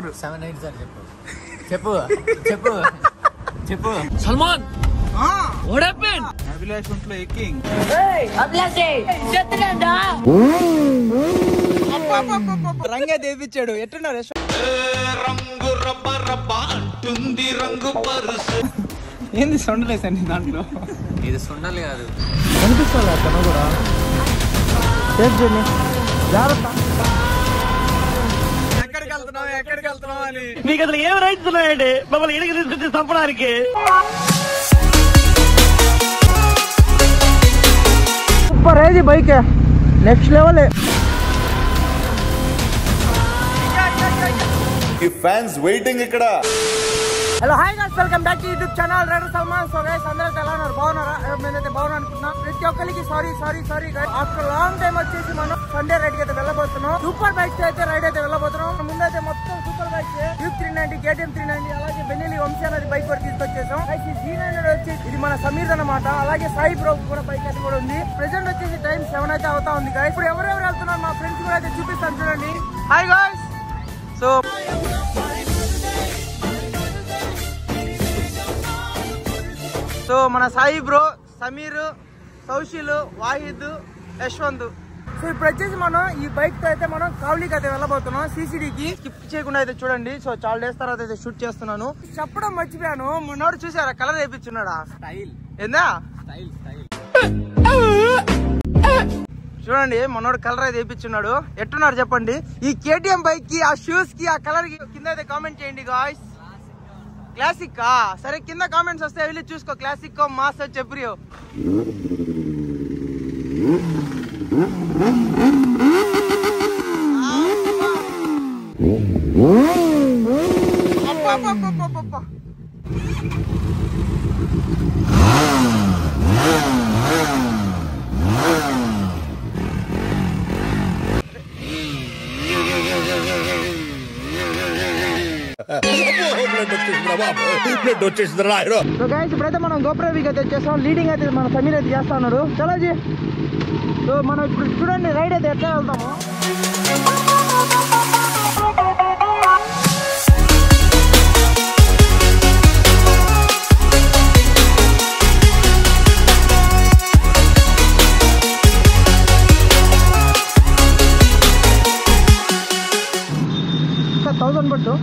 7-8 sir చెప్పు చెప్పు చెప్పు సల్మాన్ what happened అభిలాష్ ఒంట్లో ఎక్కింగ్ రంగే దేవిచ్చాడు ఎట్టున్నారు రంగు రబ్బ రబ్బ అంటుంది రంగు పరుసు ఏంది సొండలేసండి దాంట్లో ఇది సొండలు కాదు కనిపిస్తుంది అతను కూడా జాగ్రత్త ఎక్కడికి వెళ్తున్నావు అని మీకు అసలు ఏం రైట్స్ ఉన్నాయండి మమ్మల్ని ఇడికి తీసుకొచ్చి చంపడానికి సూపర్ ఏది బైక్ నెక్స్ట్ లెవెల్ ఈ ఫ్యాన్స్ వెయిటింగ్ ఇక్కడ hello hi guys welcome back to YouTube channel rider Salman. So guys అందరూ ఎలా ఉన్నారు? బాగున్నారా? నేనైతే బాగున్నా అనుకున్నా. ప్రతి ఒక్కరికి sorry guys after long time వచ్చేసి మనం సండే రైడ్ కి అయితే వెళ్ళబోతున్నాం. సూపర్ బైక్స్ అయితే రైడ్ అయితే వెళ్ళబోతున్నాం. ముందైతే మొత్తం సూపర్ బైక్స్ డ్యూక్ 390 KTM 390 అలాగే బెన్నెలీ వంశీ అనేది బైక్ కూడా తీసుకొచ్చేసాం. ఈ G900 వచ్చేసి ఇది మన సమీర్ అన్నమాట. అలాగే సాయి బ్రో కూడా బైక్ అయితే కూడా ఉంది. ప్రెసెంట్ వచ్చేసి టైం 7 అయితే అవుతా ఉంది గైస్. ఇప్పుడు ఎవరెవరు వెళ్తున్నారు మా ఫ్రెండ్స్ కూడా అయితే చూపిస్తాను చూడండి. Hi guys. సో మన సాయి బ్రో, సమీర్, సౌశీల్, వాహిద్, యశ్వంత్. సో ఇప్పుడు వచ్చేసి మనం ఈ బైక్ తో అయితే మనం కావలికి అయితే వెళ్ళబోతున్నాం. సిసిడికి స్కిప్ చేయకుండా అయితే చూడండి. సో చాలా డేస్ తర్వాత అయితే షూట్ చేస్తున్నాను. చెప్పడం మర్చిపోయాను, మొన్నోడు చూసారా కలర్ వేయించున్నాడా? స్టైల్ ఏందా? చూడండి మొన్నోడు కలర్ అయితే వేయించున్నాడు. ఎట్టున్నారు చెప్పండి? ఈ KTM బైక్ కి, ఆ షూస్ కి, ఆ కలర్ కి కింద అయితే కామెంట్ చేయండి గాయ్స్. క్లాసిక్ సరే కింద కామెంట్స్ వస్తే వెళ్ళి చూసుకో. క్లాసిక్ మాస్ చెప్పు. ఇప్పుడైతే మనం గోప్రో వీక్ అయితే వచ్చేస్తాం. లీడింగ్ అయితే మన సమీర్ అయితే చేస్తా ఉన్నాడు. చలో జీ. సో మనం ఇప్పుడు చూడండి రైడ్ అయితే ఎట్లా వెళ్తాము. ఇంకా 1000 పట్టు.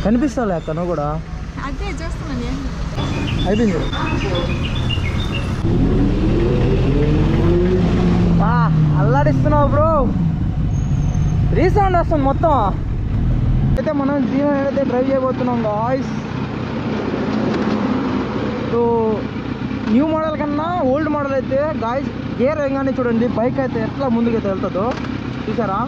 కనిపిస్తావులే అక్క నువ్వు కూడా. అయిపోయింది. అల్లాడిస్తున్నావు బ్రో. రీసౌండ్ వస్తుంది మొత్తం. అయితే మనం G900 అయితే డ్రైవ్ చేయబోతున్నాం గాయ్స్. సో న్యూ మోడల్ కన్నా ఓల్డ్ మోడల్ అయితే గాయ్స్ గేర్ వేయగానే చూడండి బైక్ అయితే ఎట్లా ముందుకైతే వెళ్తుందో చూసారా?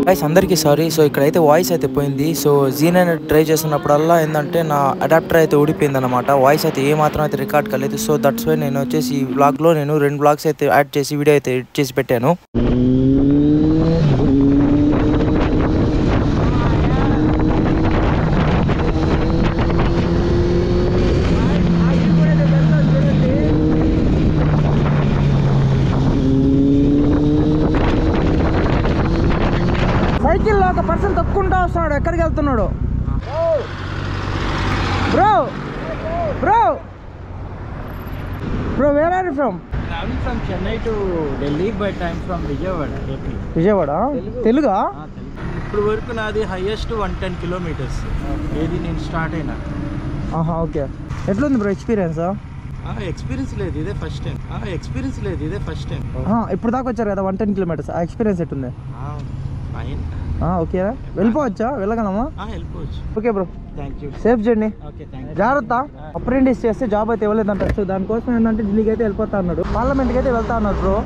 గైస్ అందరికీ సారీ. సో ఇక్కడైతే వాయిస్ అయితే పోయింది. సో G900 ట్రై చేస్తున్నప్పుడల్లా ఏంటంటే నా అడాప్టర్ అయితే ఊడిపోయింది అనమాట. వాయిస్ అయితే ఏమాత్రం అయితే రికార్డ్ కాలేదు. సో దట్స్ వై నేను వచ్చేసి ఈ వ్లాగ్లో నేను 2 వ్లాగ్స్ అయితే యాడ్ చేసి వీడియో అయితే ఎడిట్ చేసి పెట్టాను. సైకిల్ లో ఒక పర్సన్ తొక్కుంటా వస్తున్నాడు. ఎక్కడికి వెళ్తున్నాడు? Bro bro bro where are you from? Travelling from Chennai to Delhi but I'm from Vijayawada. Vijayawada. తెలుగా? ఇప్పుడు వరకు నాది హైయెస్ట్ 110 కిలోమీటర్స్. ఏది నేను స్టార్ట్ అయినా. ఓకే. ఎట్లుంది బ్రో ఎక్స్పీరియన్స్? ఎక్స్పీరియన్స్ లేదు, ఇదే ఫస్ట్ టైం. ఇప్పుడు దాకా వచ్చారు కదా 110 కిలోమీటర్స్. ఆ ఎక్స్పీరియన్స్ ఎట్టుంది? ఫైన్. ఓకే వెళ్ళిపోవచ్చా? వెళ్ళగలమా? వెళ్ళిపోవచ్చు. Okay bro thank you. Safe journey. Okay thank you. జాగ్రత్త. అప్రెంటిస్ చేస్తే జాబ్ అయితే ఇవ్వలేదంట. సో దానికోసం ఏంటంటే ఢిల్లీకి అయితే వెళ్ళిపోతా అన్నాడు. పార్లమెంట్కి అయితే వెళ్తా అన్నాడు bro.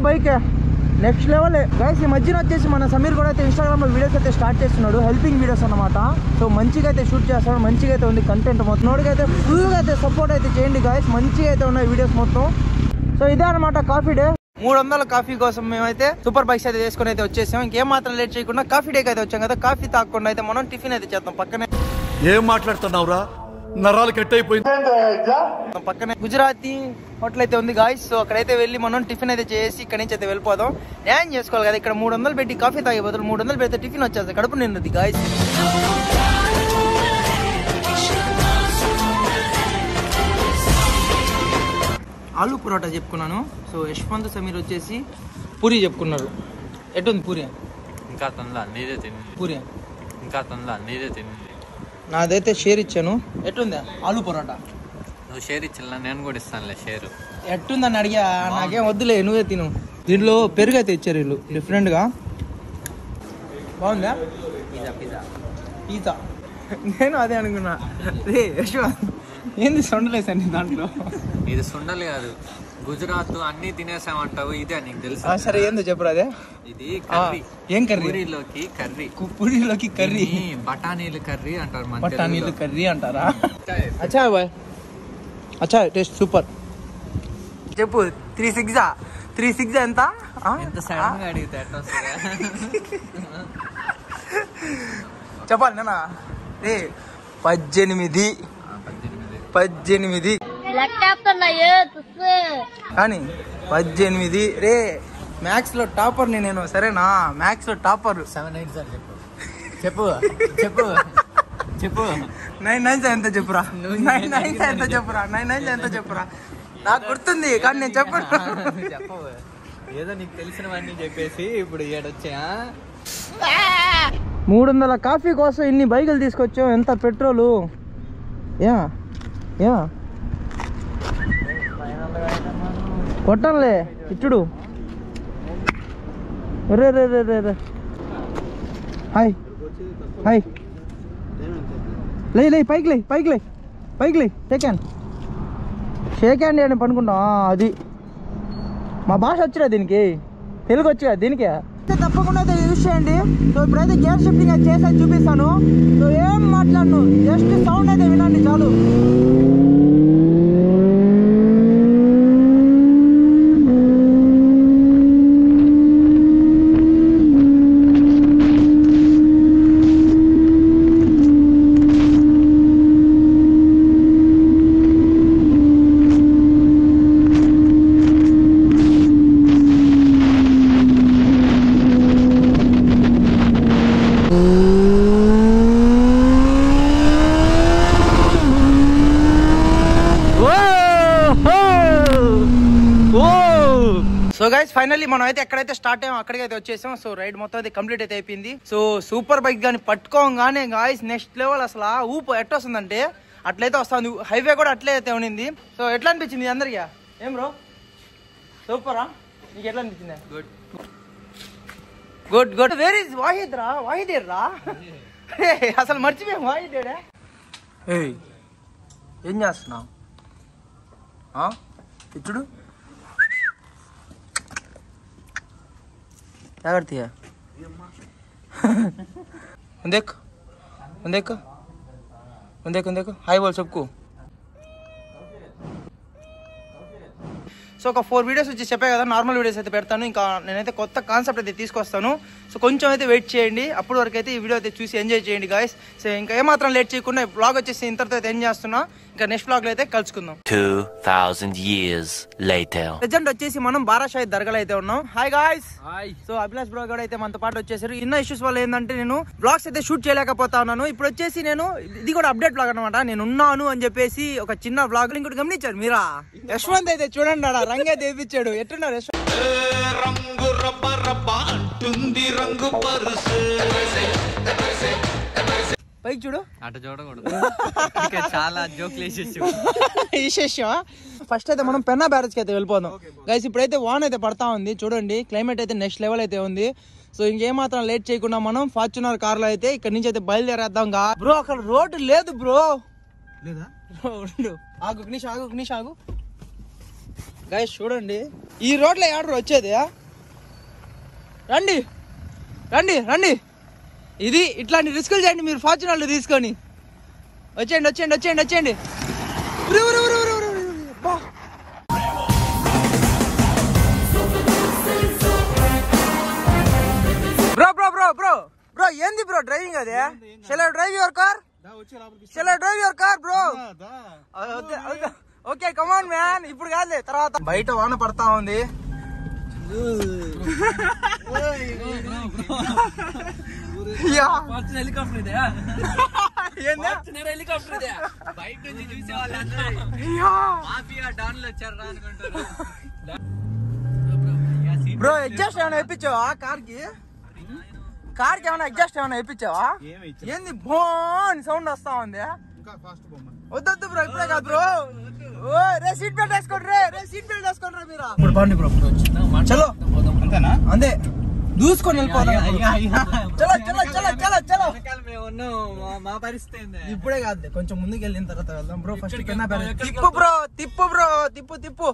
Bike next level guys. ఈ మధ్యన వచ్చేసి మన సమీర్ కూడా అయితే ఇన్స్టాగ్రామ్ లో వీడియోస్ అయితే స్టార్ట్ చేస్తున్నాడు, హెల్పింగ్ వీడియోస్ అన్నమాట. సో మంచిగా అయితే షూట్ చేస్తాడు, మంచిగా అయితే ఉంది కంటెంట్ మొత్తం. నోడికైతే ఫుల్గా అయితే సపోర్ట్ అయితే చేయండి గైస్, మంచిగా అయితే ఉన్నాయి వీడియోస్ మొత్తం. సో ఇదే అనమాట కాఫీ డే. 300 కాఫీ కోసం మేమైతే సూపర్ బైక్స్ అయితే చేసుకుని అయితే వచ్చేసాం. ఇంకేం మాత్రం లేట్ చేయకుండా కాఫీ డేకి అయితే వచ్చాం కదా. కాఫీ తాగకుండా అయితే మనం టిఫిన్ అయితే చేద్దాం పక్కనే. ఏం మాట్లాడుతున్నావురా, నరాలు కట్ అయిపోయింది. పక్కనే గుజరాతీ హోటల్ అయితే ఉంది గాయస్. సో అక్కడైతే వెళ్ళి మనం టిఫిన్ అయితే చేసి ఇక్కడ నుంచి అయితే వెళ్ళిపోదాం. న్యాయం చేసుకోవాలి కదా, ఇక్కడ 300 పెట్టి కాఫీ తాగే బదులు 300 పెడితే టిఫిన్ వచ్చేది, కడుపు నిండుది గాయస్. ఆలు పరోటా చెప్పుకున్నాను. సో యశ్వంత్ సమీర్ వచ్చేసి పూరి చెప్పుకున్నారు. ఎట్టుంది పూరి? ఇంకా తొందర నీదే తింది. పూరి ఇంకా తొందర నీదే తింది. నాదైతే షేర్ ఇచ్చాను. ఎట్టుందా ఆలు పరోటా? నువ్వు షేర్ ఇచ్చినా నేను కూడా ఇస్తానులే షేరు. ఎట్టుందని అడిగా, నాకేం వద్దులే నువ్వే తిను. దీంట్లో పెరుగు అయితే ఇచ్చారు వీళ్ళు డిఫరెంట్గా. బాగుందా? Pizza pizza pizza. నేను అదే అనుకున్నా. రే యశ్వంత్ ఏంది సొండలేసాను దాంట్లో? ఇది సుండలు కాదు, గుజరాత్ అన్ని తినేసామంటావు, ఇదే నీకు తెలుసు. సరే ఏందో చెప్పరు అదే. ఇది కర్రీ. ఏం కర్రీ? పూరీలోకి కర్రీ. పూరీలోకి కర్రీ. బఠానీలు కర్రీ అంటారు. బఠానీలు కర్రీ అంటారా? అచ్చా బాయ్, అచ్చా టేస్ట్ సూపర్. చెప్పు 3-6 ఎంత? ఎంత సడన్ గా అడిగితే ఎట్లా వస్తుందా? చెప్పాలి నేనా? రే 18 కానీ 18 రే. మ్యాథ్స్ లో టాపర్ నేను, సరేనా? మ్యాథ్స్ లో టాపర్. 7 8 సార్ చెప్పు చెప్పు చెప్పు 9 9 ఎంత చెప్పురా? 9 9 ఎంత చెప్పురా? 9 9 ఎంత చెప్పురా? నాకు గుర్తుంది కానీ నేను చెప్పను. చెప్పవు ఏదో నీకు తెలిసినవన్నీ చెప్పేసి ఇప్పుడు ఏడొచ్చా. 300 కాఫీ కోసం ఇన్ని బైకులు తీసుకొచ్చావు, ఎంత పెట్రోలు? యా కొట్టంలే ఇచ్చుడు. రే రే రే రే రే హాయ్ హాయ్ లే పైకి లే షేక్ హ్యాండ్ అని పనుకుంటా. అది మా భాష వచ్చిరా దీనికి, తెలుగు వచ్చిరా దీనికి. తప్పకుండా అయితే యూజ్ చేయండి. సో ఇప్పుడైతే గేర్ షిఫ్టింగ్ అయితే చేసి చూపిస్తాను. సో ఏం మాట్లాడను, జస్ట్ సౌండ్ అయితే వినండి చాలు. సో గైస్ ఫైనల్లీ మనం అయితే ఎక్కడైతే స్టార్ట్ అయ్యాం అక్కడికి అయితే వచ్చేసాం. సో రైడ్ మొత్తం అయితే కంప్లీట్ అయితే అయిపోయింది. సో సూపర్ బైక్ కానీ పట్టుకోగానే గాయస్ నెక్స్ట్ లెవెల్. అసలు ఆ ఊపు ఎట్లా వస్తుందంటే అట్లయితే వస్తుంది. హైవే కూడా అట్లే అయితే ఉన్నింది. సో ఎట్లా అనిపించింది అందరికీ? ఏం బ్రో సూపరా? నీకు ఎట్లా అనిపించింది? Good good. Where is Wahid రా? వాహిద్ రా అసలు మర్చిపోయాం. వాహిద్ ఏం చేస్తున్నావు? ఇచ్చుడు జాగ్రత్తగా ఉందేకు హాయ్ బోల్ చెప్పుకో. సో ఒక 4 వీడియోస్ వచ్చి చెప్పే కదా, నార్మల్ వీడియోస్ అయితే పెడతాను. ఇంకా నేనైతే కొత్త కాన్సెప్ట్ అయితే తీసుకొస్తాను. సో కొంచెం అయితే వెయిట్ చేయండి. అప్పటి వరకు అయితే ఈ వీడియో అయితే చూసి ఎంజాయ్ చేయండి గాయస్. సో ఇంకా ఏమాత్రం లేట్ చేయకుండా బ్లాగ్ వచ్చేసి ఇంతతో అయితే ఎంజాయ్ చేస్తున్నా. ఇంకా నెక్స్ట్ బ్లాగ్ లో అయితే కలుసుకుందాం. 2000 years later. ప్రెజెంట్ వచ్చేసి మనం బారాషాహిద్ దర్గాలో అయితే ఉన్నాం. Hi guys. Hi. So Abhilash bro కూడా అయితే మనతో పాటు వచ్చేసారు. ఇన్న ఇష్యూస్ వల్ల ఏంటంటే నేను బ్లాగ్స్ అయితే షూట్ చేయలేకపోతా ఉన్నాను. ఇప్పుడు వచ్చేసి నేను ఇది కూడా అప్డేట్ బ్లాగ్ అనమాట. నేను ఉన్నాను అని చెప్పేసి ఒక చిన్న బ్లాగ్ ఇంకోటి గమనించారు మీరా? యశ్వంత్ అయితే చూడండి ఆడ రంగు అయితే వేయించాడు. ఎట్టున్నారు యశ్వంత్? పైకి చూడు. అటు చూడకూడదు, చాలా జోక్లు విశేషం. ఫస్ట్ అయితే మనం పెన్నా బ్యారేజ్ కి అయితే వెళ్ళిపోదాం గైస్. ఇప్పుడైతే వాన్ అయితే పడతా ఉంది చూడండి. క్లైమేట్ అయితే నెక్స్ట్ లెవెల్ అయితే ఉంది. సో ఇంకేమాత్రం లేట్ చేయకుండా మనం ఫార్చునర్ కార్ లో అయితే ఇక్కడ నుంచి అయితే బయలుదేరేద్దాం. బ్రో అక్కడ రోడ్డు లేదు బ్రో. లేదా? ఆగు నిమిషం ఆగు. గైస్ చూడండి ఈ రోడ్లో ఎవరు వచ్చేది రండి రండి రండి ఇది ఇట్లాంటి రిస్కులు చేయండి మీరు ఫార్చునర్లు తీసుకొని వచ్చేయండి వచ్చేయండి వచ్చేయండి వచ్చేయండి bro bro bro bro bro ఏంది బ్రో డ్రైవింగ్ అది shall I drive your car shall I drive your car bro okay come on man ఇప్పుడు కాదులే తర్వాత బయట వాన పడతా ఉంది బ్రో అడ్జస్ట్ ఏమైనా ఇప్పించావా కార్కి ఏమైనా అడ్జస్ట్ ఏమైనా ఇప్పించావా ఏంది బోన్ సౌండ్ వస్తా ఉంది వద్దొద్దు బ్రో ఇప్పుడే కాదు బ్రో రే సీట్ బెల్ట్ వేసుకోండి రే సీట్ బెల్ట్ వేసుకోండి మీరు ఇప్పుడు బాగుంది బ్రో చలో అంతేనా అంతే దూసుకొని వెళ్ళిపోతాం చలో చలో చలో చలో చలో మా పరిస్థితి ఇప్పుడే కాదు కొంచెం ముందుకు వెళ్ళిన తర్వాత వెళ్దాం బ్రో ఫస్ట్ తిప్పు బ్రో తిప్పు బ్రో తిప్పు తిప్పు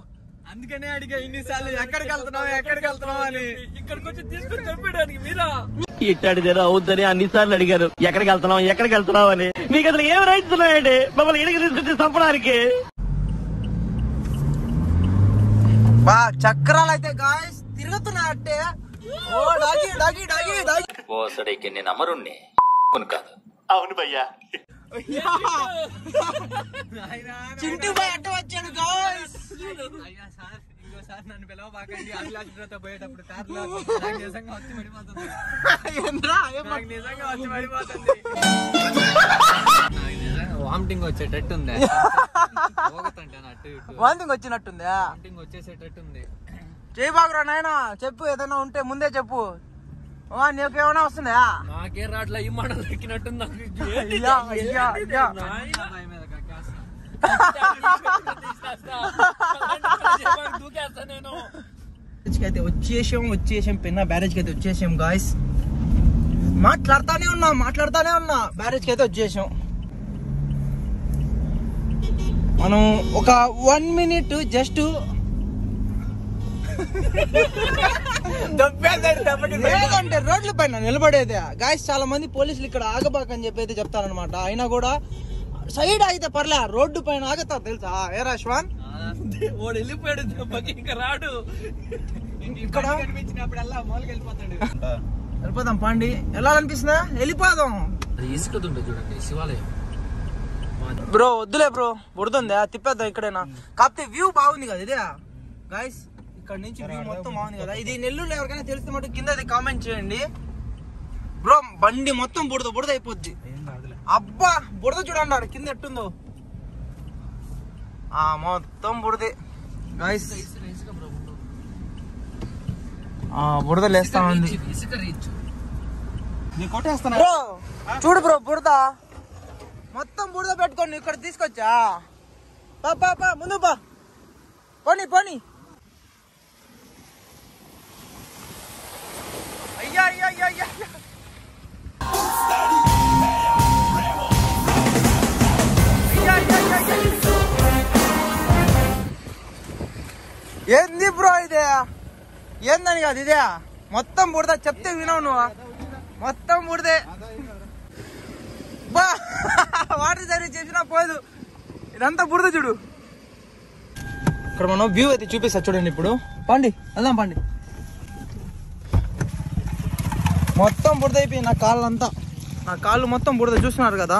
అందుకనే అడిగా ఇన్నిసార్లు ఎక్కడికి వెళ్తున్నావు అని ఇక్కడికి వచ్చి తీసుకొని చెప్పడానికి మీరా ఇట్టాడిదేదో అవుద్దని అన్నిసార్లు అడిగారు ఎక్కడికి వెళ్తున్నావు అని మీకు అసలు ఏం రైట్స్ ఉన్నాయండి మమ్మల్ని ఇడికి తీసుకొచ్చి చంపడానికి బా చక్రాలు అయితే గాయ్స్ తిరుగుతున్నాయంటే ఓ డాగి డాగి డాగి డాగి ఓసడికి నేను అమరుణ్ణి కాదు. అవును భయ్యా. చింటూ బాయ్ అట్ట వచ్చాడు గాయ్స్. అయ్యా సార్ ఇంకోసారి నన్ను పిలవబాకండి. అభిలాష్ బ్రోతో పోయేటప్పుడు కార్లో నాకు నిజంగా వచ్చి పడిపోతుంది. ఏంట్రా నాకు నిజంగా వచ్చి పడిపోతుంది. వామిటింగ్ వచ్చేటట్టుంది. పోగతంటే అటు ఇటు వామిటింగ్ వచ్చినట్టుందా? వామిటింగ్ వచ్చేసేటట్టుంది. చేయి బాగురా నాయనా, చెప్పు ఏదైనా ఉంటే ముందే చెప్పు. నీకేమైనా వస్తుందా? నాకే రాట్లా ఈ మాట ఎక్కినట్టుంది నాకు. అయితే వచ్చేసాం పెన్నా బ్యారేజ్ కి అయితే వచ్చేసాం గాయ్స్. మాట్లాడుతానే ఉన్నా బ్యారేజ్ కి అయితే వచ్చేసాం. మనం ఒక 1 minute జస్ట్ లేదంటే రోడ్ల పైన నిలబడేదే గాయస్. చాలా మంది పోలీసులు ఇక్కడ ఆగబాకని చెప్పి అయితే చెప్తారనమాట. అయినా కూడా సైడ్ అయితే పర్లే, రోడ్డు పైన ఆగుతారు తెలుసా. ఏ రాశ్వాన్ వాడు వెళ్ళిపోయాడు, ఇంకా రాడు. ఇక్కడ కనిపించినప్పుడల్లా మూలకి వెళ్ళిపోదాం. పాండి వెళ్ళాలనిపిస్తుందా? వెళ్ళిపోదాం. ఇసుకదుండే చూడండి శివాలయం. బ్రో వద్దులే బ్రో, బురదుందా, తిప్పేద్దాం ఇక్కడైనా. కాకపోతే వ్యూ బాగుంది కదా ఇదే గాయస్. ఇక్కడ నుంచి వ్యూ మొత్తం బాగుంది కదా. ఇది నెల్లూరులో ఎవరికైనా తెలిస్తే మటు కింద కామెంట్ చేయండి బ్రో. బండి మొత్తం బురద అయిపోద్ది. అబ్బా బురద చూడండి కింద ఎట్టుందో, మొత్తం బురదే గాయస్. బురద లేస్తా ఉంది బ్రో. చూడు బ్రో బురద మొత్తం బురద పెట్టుకోండి. ఇక్కడ తీసుకొచ్చా పా ముందు పోనీ. అయ్యా ఏంది బ్రో ఇదే? ఏందని కాదు ఇదే, మొత్తం బురద. చెప్తే వినవు నువ్వు, మొత్తం బురదే. బా వాటర్ సర్వీస్ చేసినా పోదు, ఇదంతా బురద చూడు. ఇక్కడ మనం వ్యూ అయితే చూపిస్తా చూడండి. ఇప్పుడు పండి వెళ్దాం పండి. మొత్తం బురద అయిపోయింది నా కాళ్ళు మొత్తం బురద. చూస్తున్నారు కదా.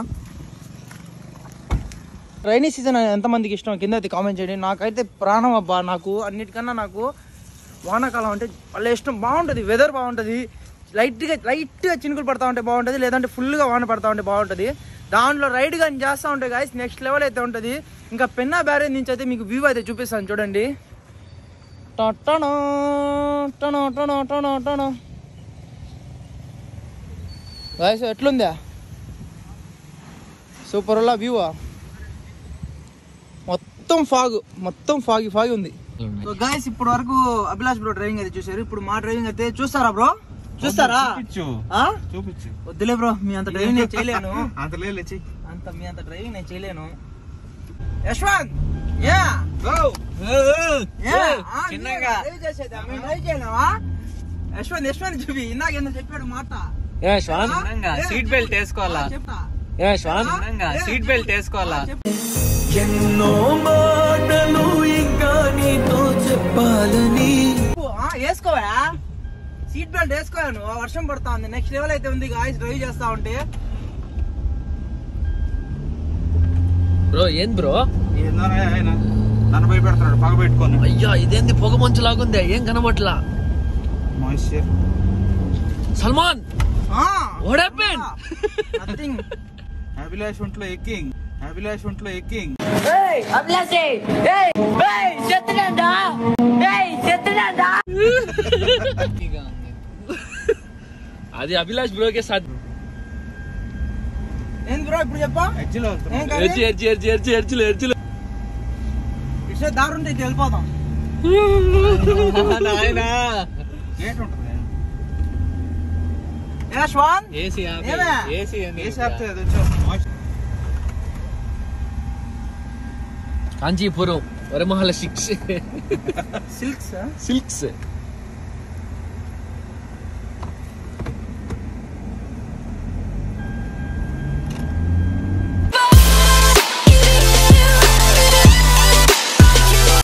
రైనీ సీజన్ ఎంతమందికి ఇష్టం కింద అయితే కామెంట్ చేయండి. నాకైతే ప్రాణం అబ్బా. నాకు అన్నిటికన్నా నాకు వానాకాలం అంటే వాళ్ళ ఇష్టం. బాగుంటుంది, వెదర్ బాగుంటుంది. లైట్గా చినుకులు పడతా ఉంటే బాగుంటుంది, లేదంటే ఫుల్గా వాన పడతా ఉంటే బాగుంటుంది. దాంట్లో రైడ్ కానీ చేస్తూ ఉంటాయి గాయస్, నెక్స్ట్ లెవెల్ అయితే ఉంటుంది. ఇంకా పెన్నా బ్యారేజ్ నుంచి అయితే మీకు వ్యూ అయితే చూపిస్తాను చూడండి. గాయస్ ఎట్లుందా? సూపర్ లా వ్యూ. మొత్తం ఫాగి ఉంది. సో గాయస్ ఇప్పటి వరకు అభిలాష్ బ్రో డ్రైవింగ్ అయితే చూసారు. ఇప్పుడు మా డ్రైవింగ్ అయితే చూస్తారా బ్రో? చూస్తారా? చూపించు. వద్దులే బ్రో, మీ అంత డ్రైవింగ్ నేను చేయలేను. మీ అంత డ్రైవింగ్ నేను చేయలేను. యశ్వంత్ చిన్నగా యశ్వంత్ చూపి ఇందాక చెప్పాడు మాట. సీట్ బెల్ట్ వేసుకోవాలా, సీట్ బెల్ట్ వేసుకోవాలా. ఎన్నో మాటలు ఇంకా నీతో చెప్పాలని. వేసుకోవా సీట్ బెల్ట్ వేసుకోవా నువ్వు. వర్షం పడతా ఉంది. నెక్స్ట్ లెవెల్ అయితే ఉంది గాయ్స్ డ్రైవ్ చేస్తా ఉంటే. బ్రో ఏం బ్రో నన్ను భయపెడతాడు పగ పెట్టుకొని. అయ్యా ఇదేంది పొగ మంచు లాగుంది, ఏం కనబట్లా. Moisture Salman what happened? Nothing. Abhilash ఒంట్లో ఎక్కింగ్, అభిలాష్ ఒంట్లో ఎక్కింగ్. అది అభిలాష్ బ్రోకే సాధ్యం. ఏంది బ్రో ఇప్పుడు చెప్పా. ఎర్జులు ఇట్లా దారి ఉంటే ఇటు వెళ్ళిపోతాం. కాంచీపురం వరమహాల సిల్క్స్ సిల్క్స్ సిల్క్స్